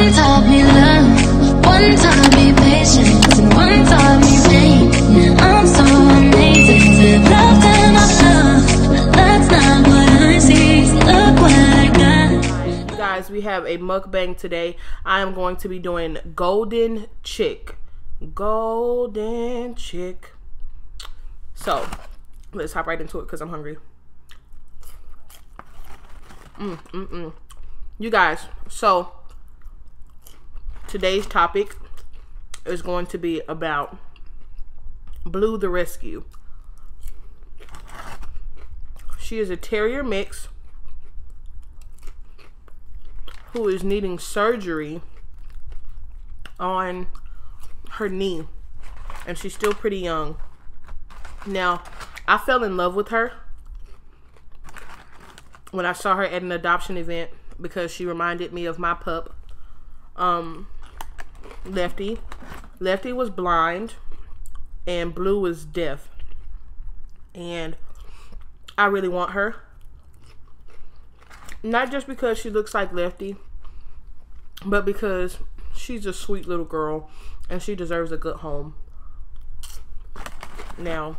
One taught me love, one taught me patience, and one taught me pain. I'm so amazing to love them up, but that's not what I see. So look what I got. Guys, we have a mukbang today. I am going to be doing golden chick. Golden chick. So let's hop right into it because I'm hungry. You guys, so today's topic is going to be about Blue the Rescue. She is a terrier mix who is needing surgery on her knee, and she's still pretty young. Now, I fell in love with her when I saw her at an adoption event because she reminded me of my pup, Lefty. Lefty was blind and Blue was deaf, and I really want her. Not just because she looks like Lefty, but because she's a sweet little girl and she deserves a good home. Now,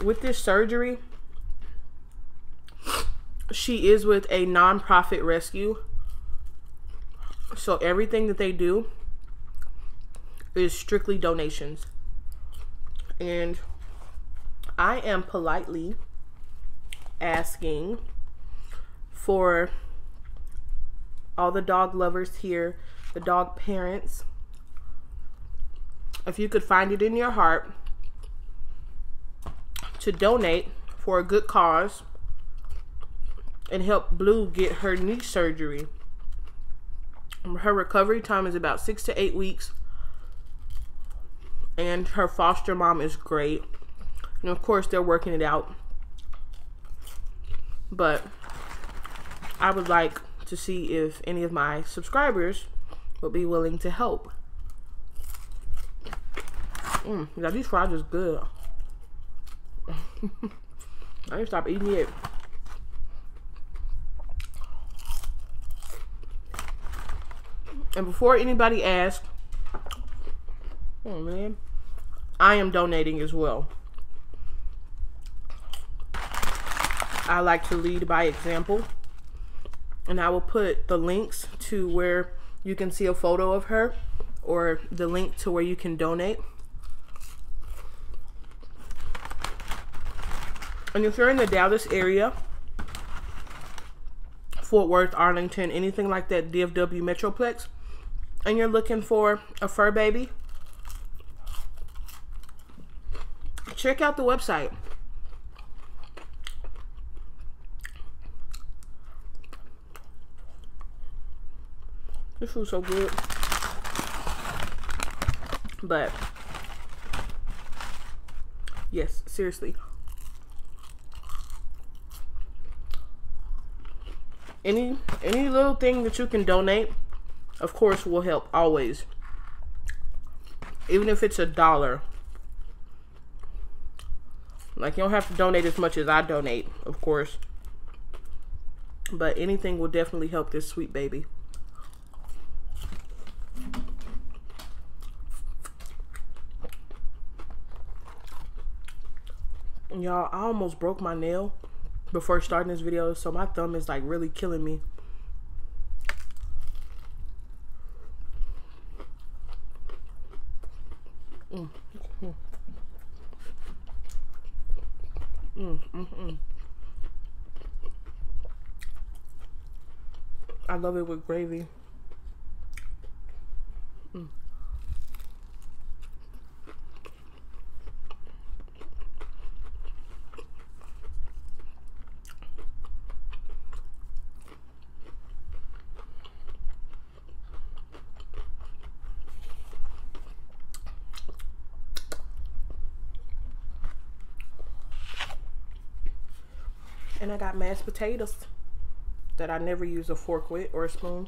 with this surgery, she is with a non-profit rescue, so everything that they do is strictly donations. And I am politely asking for all the dog lovers here, the dog parents, if you could find it in your heart to donate for a good cause and help Blue get her knee surgery. Her recovery time is about 6 to 8 weeks, and her foster mom is great, and of course they're working it out. But I would like to see if any of my subscribers would be willing to help. Now these fries is good. I need to stop eating it. And before anybody asks, oh man, I am donating as well. I like to lead by example, and I will put the links to where you can see a photo of her, or the link to where you can donate. And if you're in the Dallas area, Fort Worth, Arlington, anything like that DFW Metroplex, and you're looking for a fur baby, check out the website. This food's so good. But yes, seriously, any little thing that you can donate, of course, will help always. Even if it's $1. Like, you don't have to donate as much as I donate, of course, but anything will definitely help this sweet baby. Y'all, I almost broke my nail before starting this video, so my thumb is like really killing me. I love it with gravy. And I got mashed potatoes that I never use a fork with or a spoon.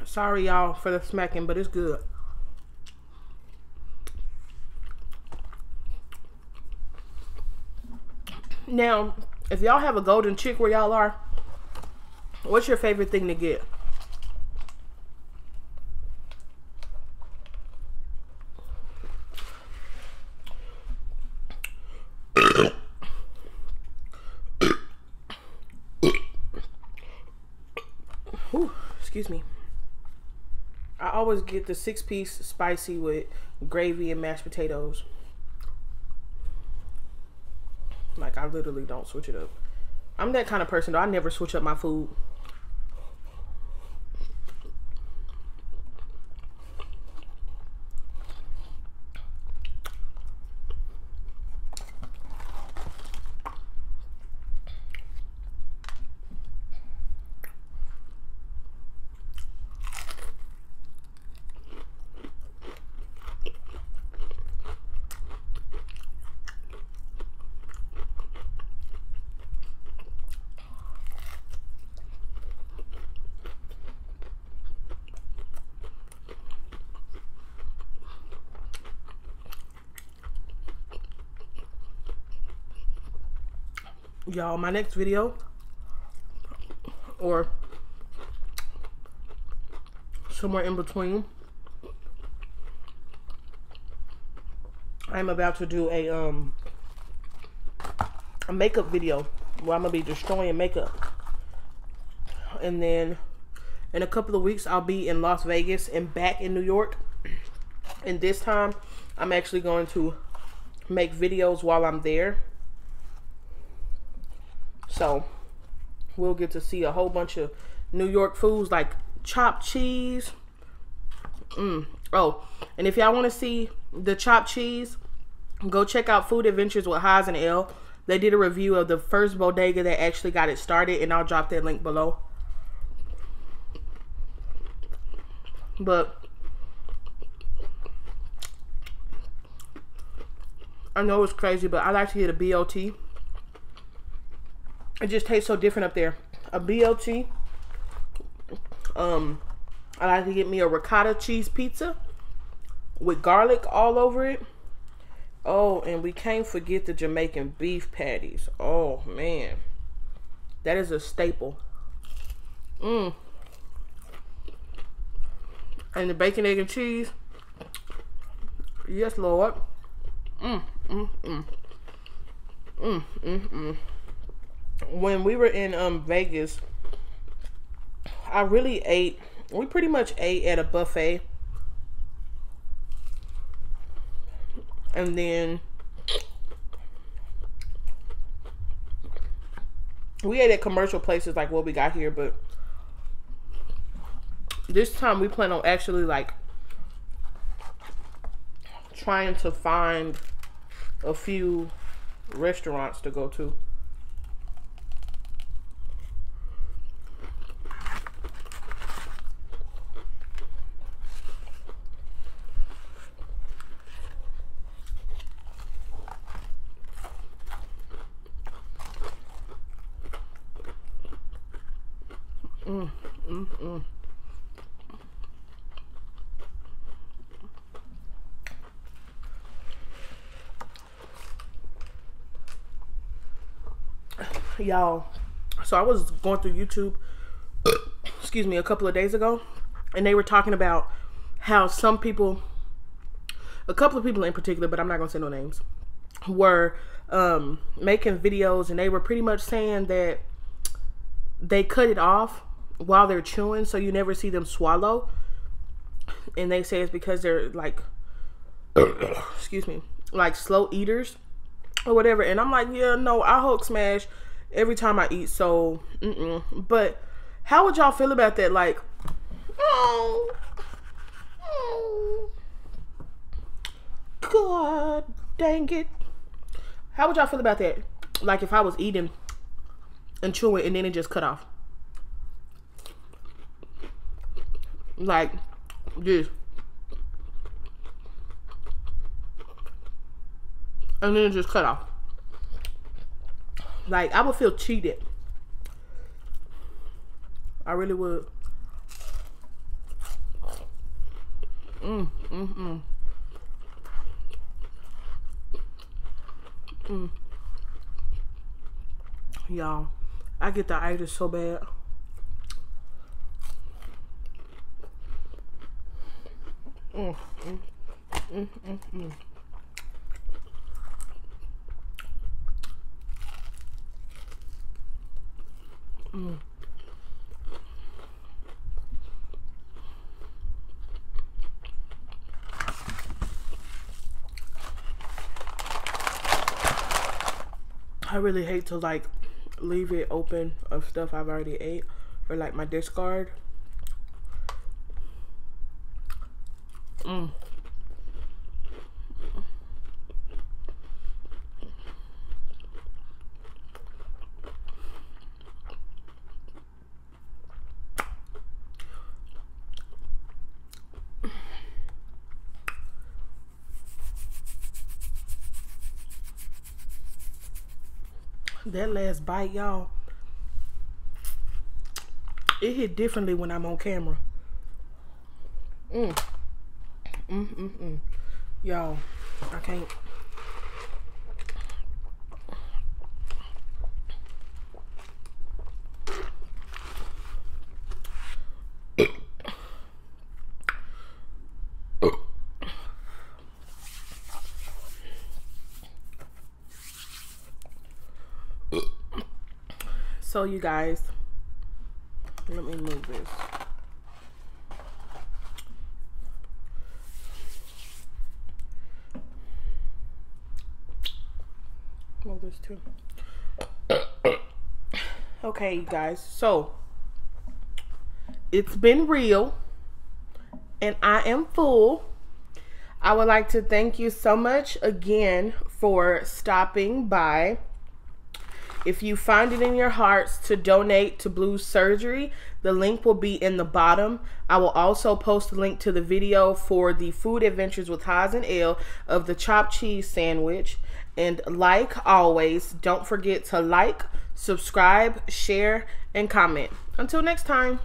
Sorry, y'all, for the smacking, but it's good. Now, if y'all have a golden chick where y'all are, what's your favorite thing to get? Ooh, excuse me. I always get the 6-piece spicy with gravy and mashed potatoes. Like, I literally don't switch it up. I'm that kind of person, though. I never switch up my food. Y'all, my next video, or somewhere in between, I'm about to do a makeup video where I'm gonna be destroying makeup. And then in a couple of weeks I'll be in Las Vegas and back in New York. And this time I'm actually going to make videos while I'm there. So we'll get to see a whole bunch of New York foods like chopped cheese. Oh, and if y'all want to see the chopped cheese, go check out Food Adventures with Haz L. They did a review of the first bodega that actually got it started, and I'll drop that link below. But I know it's crazy, but I like to get a BLT. It just tastes so different up there. A BLT. I like to get me a ricotta cheese pizza with garlic all over it. Oh, and we can't forget the Jamaican beef patties. Oh, man. That is a staple. And the bacon, egg, and cheese. Yes, Lord. When we were in Vegas, I really ate. We pretty much ate at a buffet. And then we ate at commercial places like what we got here, but this time we plan on actually like trying to find a few restaurants to go to. Y'all, so I was going through YouTube, excuse me, a couple of days ago, and they were talking about how some people, a couple of people in particular, but I'm not gonna say no names, were making videos, and they were pretty much saying that they cut it off while they're chewing, so you never see them swallow. And they say it's because they're like excuse me, like slow eaters or whatever. And I'm like, yeah, no, I Hulk smash every time I eat. So but how would y'all feel about that? Like, oh God dang it, how would y'all feel about that? Like if I was eating and chewing and then it just cut off, like this, and then it just cut off. Like, I would feel cheated. I really would. Y'all, I get the itis so bad. I really hate to like leave it open of stuff I've already ate, or like my discard. That last bite, y'all, it hit differently when I'm on camera. Y'all, I can't. So you guys, let me move this. Move this too. Okay, you guys, so it's been real and I am full. I would like to thank you so much again for stopping by. If you find it in your hearts to donate to Blue's surgery, the link will be in the bottom. I will also post a link to the video for the food adventures with Haz and L of the chopped cheese sandwich. And like always, don't forget to like, subscribe, share, and comment. Until next time.